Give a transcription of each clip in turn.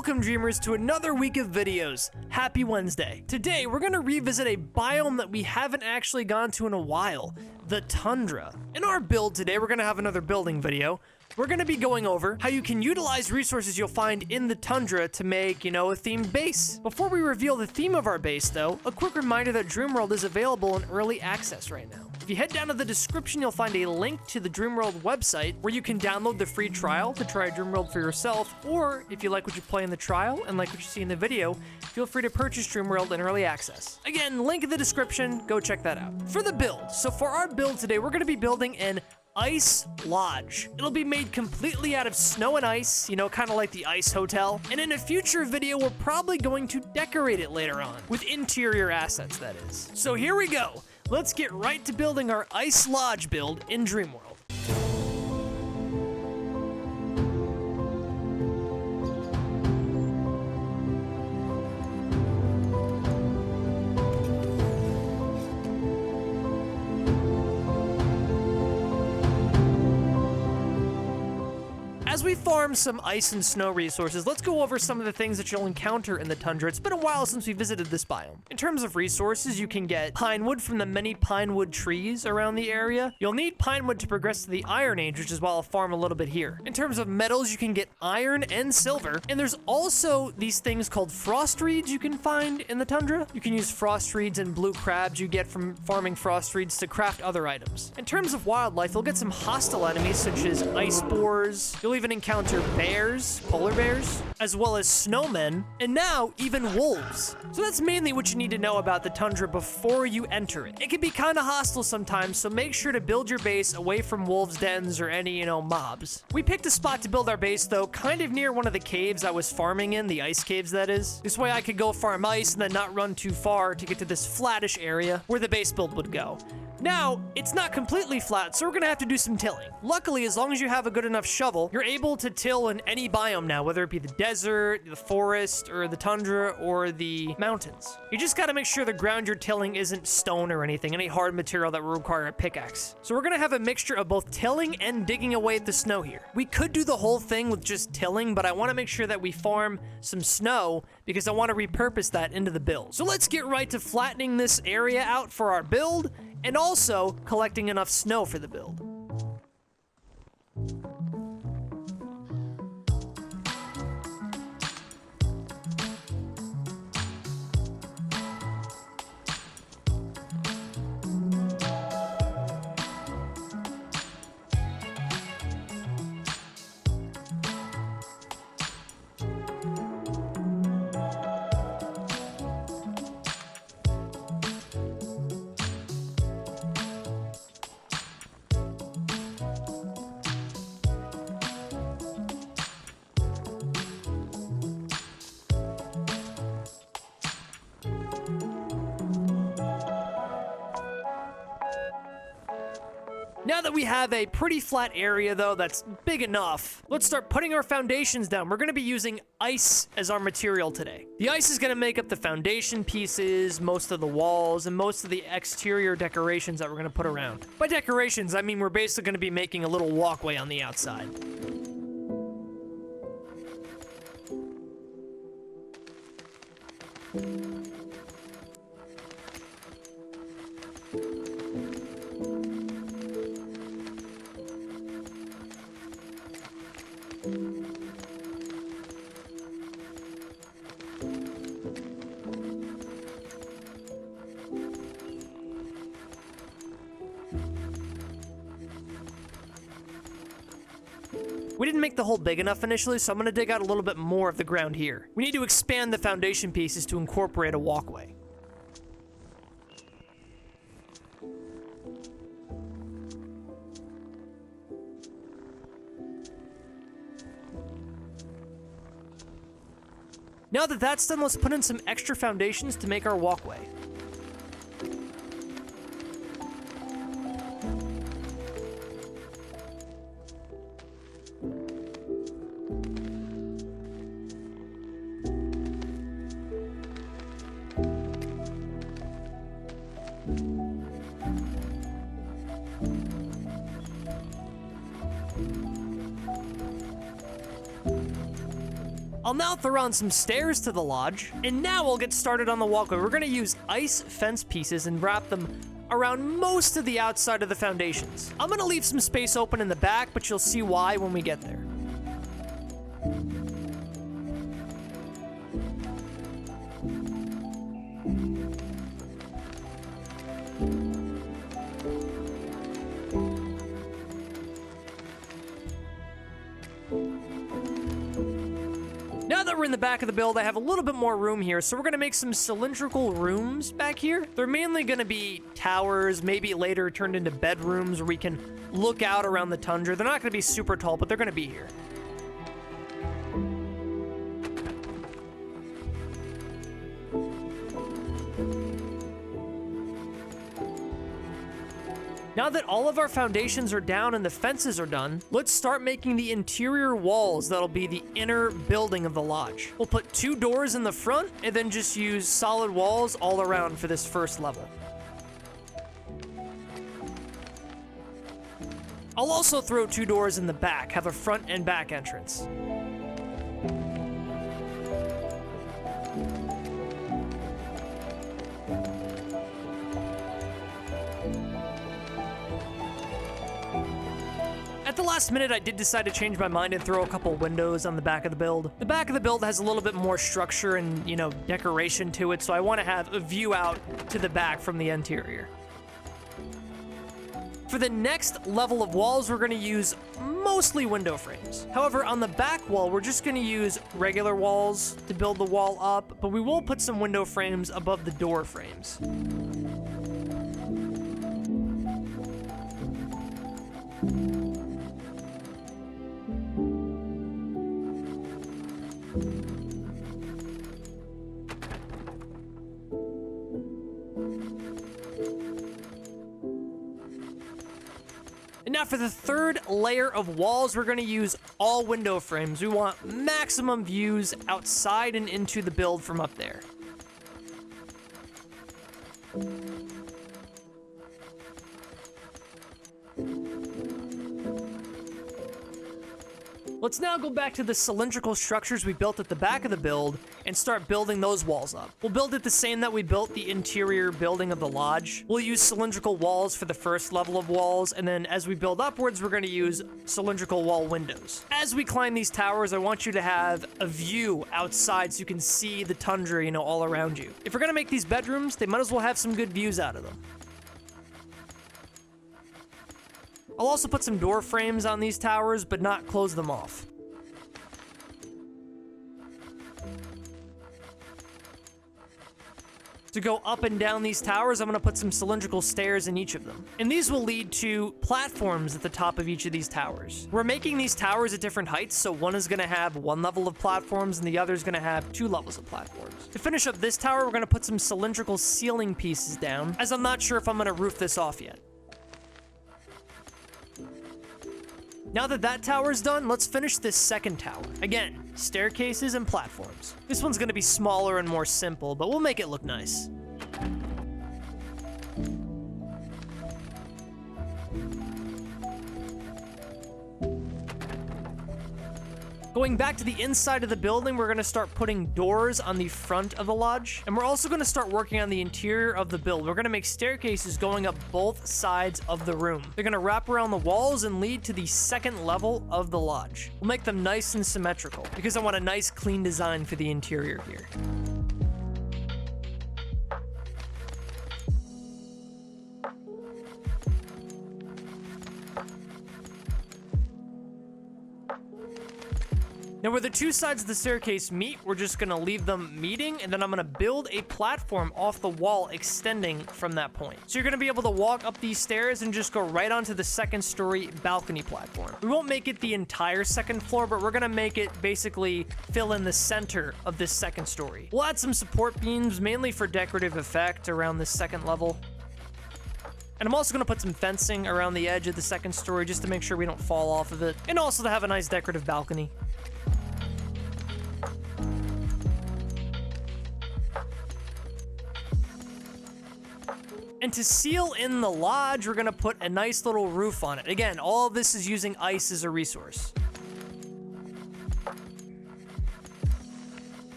Welcome, dreamers, to another week of videos. Happy Wednesday. Today, we're going to revisit a biome that we haven't actually gone to in a while, the tundra. In our build today, we're going to have another building video. We're going to be going over how you can utilize resources you'll find in the tundra to make, a themed base. Before we reveal the theme of our base, though, a quick reminder that DreamWorld is available in early access right now. If you head down to the description, you'll find a link to the DreamWorld website where you can download the free trial to try DreamWorld for yourself, or if you like what you play in the trial and like what you see in the video, feel free to purchase DreamWorld in early access. Again, link in the description, go check that out. For the build, so for our build today, we're going to be building an ice lodge. It'll be made completely out of snow and ice, kind of like the ice hotel. And in a future video, we're probably going to decorate it later on with interior assets, that is. So here we go. Let's get right to building our ice lodge build in DreamWorld. As we farm some ice and snow resources, let's go over some of the things that you'll encounter in the tundra. It's been a while since we visited this biome. In terms of resources, you can get pine wood from the many pine wood trees around the area. You'll need pine wood to progress to the Iron Age, which is why I'll farm a little bit here. In terms of metals, you can get iron and silver. And there's also these things called frost reeds you can find in the tundra. You can use frost reeds and blue crabs you get from farming frost reeds to craft other items. In terms of wildlife, you'll get some hostile enemies such as ice boars. You'll even encounter bears, polar bears, as well as snowmen, and now even wolves. So that's mainly what you need to know about the tundra before you enter it. It can be kind of hostile sometimes, so make sure to build your base away from wolves' dens or any, mobs. We picked a spot to build our base, though, kind of near one of the caves I was farming in, the ice caves, that is. This way I could go farm ice and then not run too far to get to this flattish area where the base build would go. Now, it's not completely flat, so we're gonna have to do some tilling. Luckily, as long as you have a good enough shovel, you're able to till in any biome now, whether it be the desert, the forest, or the tundra, or the mountains. You just gotta make sure the ground you're tilling isn't stone or anything, any hard material that will require a pickaxe. So we're gonna have a mixture of both tilling and digging away at the snow here. We could do the whole thing with just tilling, but I wanna make sure that we farm some snow because I wanna repurpose that into the build. So let's get right to flattening this area out for our build, and also collecting enough snow for the build. Now that we have a pretty flat area, though, that's big enough, let's start putting our foundations down. We're going to be using ice as our material today. The ice is going to make up the foundation pieces, most of the walls, and most of the exterior decorations that we're going to put around. By decorations, I mean we're basically going to be making a little walkway on the outside. We didn't make the hole big enough initially, so I'm going to dig out a little bit more of the ground here. We need to expand the foundation pieces to incorporate a walkway. Now that that's done, let's put in some extra foundations to make our walkway. I'll now throw on some stairs to the lodge, and now we'll get started on the walkway. We're gonna use ice fence pieces and wrap them around most of the outside of the foundations. I'm gonna leave some space open in the back, but you'll see why when we get there. Now that we're in the back of the build, I have a little bit more room here, so we're gonna make some cylindrical rooms back here. They're mainly gonna be towers, maybe later turned into bedrooms where we can look out around the tundra. They're not gonna be super tall, but they're gonna be here. Now that all of our foundations are down and the fences are done, let's start making the interior walls that'll be the inner building of the lodge. We'll put 2 doors in the front and then just use solid walls all around for this first level. I'll also throw 2 doors in the back, have a front and back entrance. At the last minute, I did decide to change my mind and throw a couple windows on the back of the build. The back of the build has a little bit more structure and, decoration to it, so I want to have a view out to the back from the interior. For the next level of walls, we're going to use mostly window frames. However, on the back wall, we're just going to use regular walls to build the wall up, but we will put some window frames above the door frames. And now for the third layer of walls, we're going to use all window frames. We want maximum views outside and into the build from up there. Let's now go back to the cylindrical structures we built at the back of the build and start building those walls up. We'll build it the same that we built the interior building of the lodge. We'll use cylindrical walls for the first level of walls, and then as we build upwards, we're going to use cylindrical wall windows. As we climb these towers, I want you to have a view outside so you can see the tundra, all around you. If we're going to make these bedrooms, they might as well have some good views out of them. I'll also put some door frames on these towers, but not close them off. To go up and down these towers, I'm going to put some cylindrical stairs in each of them. And these will lead to platforms at the top of each of these towers. We're making these towers at different heights, so one is going to have 1 level of platforms and the other is going to have 2 levels of platforms. To finish up this tower, we're going to put some cylindrical ceiling pieces down, as I'm not sure if I'm going to roof this off yet. Now that that tower's done, let's finish this second tower. Again, staircases and platforms. This one's gonna be smaller and more simple, but we'll make it look nice. Going back to the inside of the building, we're going to start putting doors on the front of the lodge, and we're also going to start working on the interior of the build. We're going to make staircases going up both sides of the room. They're going to wrap around the walls and lead to the second level of the lodge. We'll make them nice and symmetrical, because I want a nice, clean design for the interior here. Now, where the 2 sides of the staircase meet, we're just gonna leave them meeting, and then I'm gonna build a platform off the wall extending from that point. So you're gonna be able to walk up these stairs and just go right onto the 2nd story balcony platform. We won't make it the entire 2nd floor, but we're gonna make it basically fill in the center of this 2nd story. We'll add some support beams, mainly for decorative effect around this 2nd level. And I'm also gonna put some fencing around the edge of the 2nd story just to make sure we don't fall off of it, and also to have a nice decorative balcony. And to seal in the lodge, we're gonna put a nice little roof on it. Again, all of this is using ice as a resource.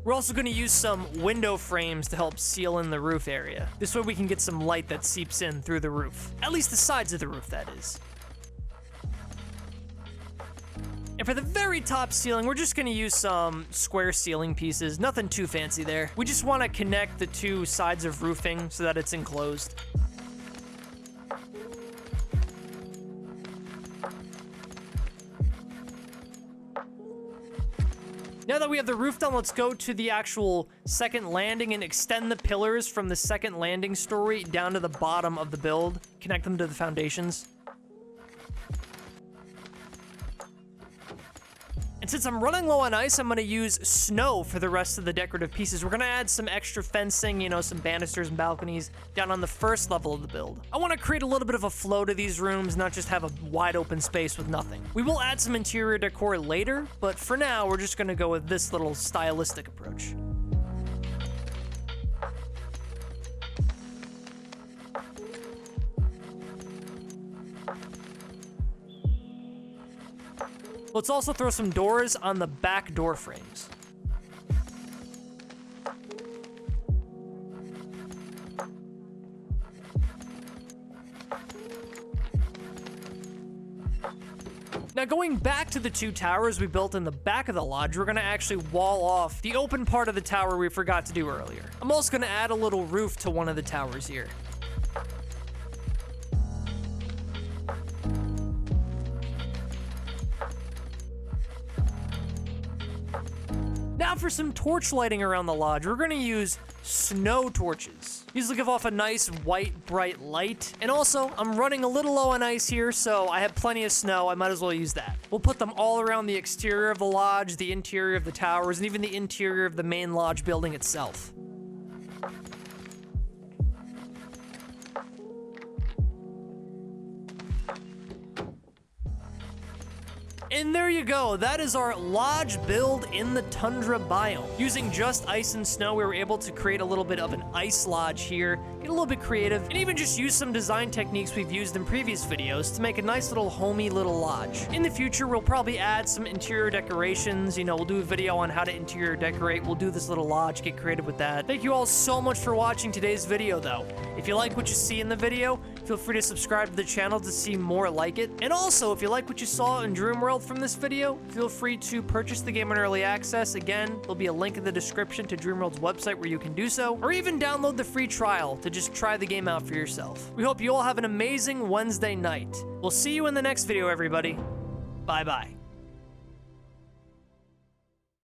We're also going to use some window frames to help seal in the roof area. This way we can get some light that seeps in through the roof. At least the sides of the roof, that is. And for the very top ceiling, we're just gonna use some square ceiling pieces. Nothing too fancy there. We just wanna connect the two sides of roofing so that it's enclosed. Now that we have the roof done, let's go to the actual second landing and extend the pillars from the second landing story down to the bottom of the build. Connect them to the foundations. And since I'm running low on ice, I'm gonna use snow for the rest of the decorative pieces. We're gonna add some extra fencing, you know, some banisters and balconies down on the first level of the build. I wanna create a little bit of a flow to these rooms, not just have a wide open space with nothing. We will add some interior decor later, but for now, we're just gonna go with this little stylistic approach. Let's also throw some doors on the back door frames. Now going back to the two towers we built in the back of the lodge, we're gonna actually wall off the open part of the tower we forgot to do earlier. I'm also gonna add a little roof to one of the towers here. Now for some torch lighting around the lodge, we're gonna use snow torches. These will give off a nice white, bright light. And also, I'm running a little low on ice here, so I have plenty of snow. I might as well use that. We'll put them all around the exterior of the lodge, the interior of the towers, and even the interior of the main lodge building itself. And there you go, that is our lodge build in the Tundra Biome. Using just ice and snow, we were able to create a little bit of an ice lodge here, get a little bit creative, and even just use some design techniques we've used in previous videos to make a nice little homey little lodge. In the future, we'll probably add some interior decorations, you know, we'll do a video on how to interior decorate, we'll do this little lodge, get creative with that. Thank you all so much for watching today's video though. If you like what you see in the video, feel free to subscribe to the channel to see more like it. And also, if you like what you saw in DreamWorld from this video, feel free to purchase the game in early access. Again, there'll be a link in the description to DreamWorld's website where you can do so, or even download the free trial to just try the game out for yourself. We hope you all have an amazing Wednesday night. We'll see you in the next video, everybody. Bye-bye.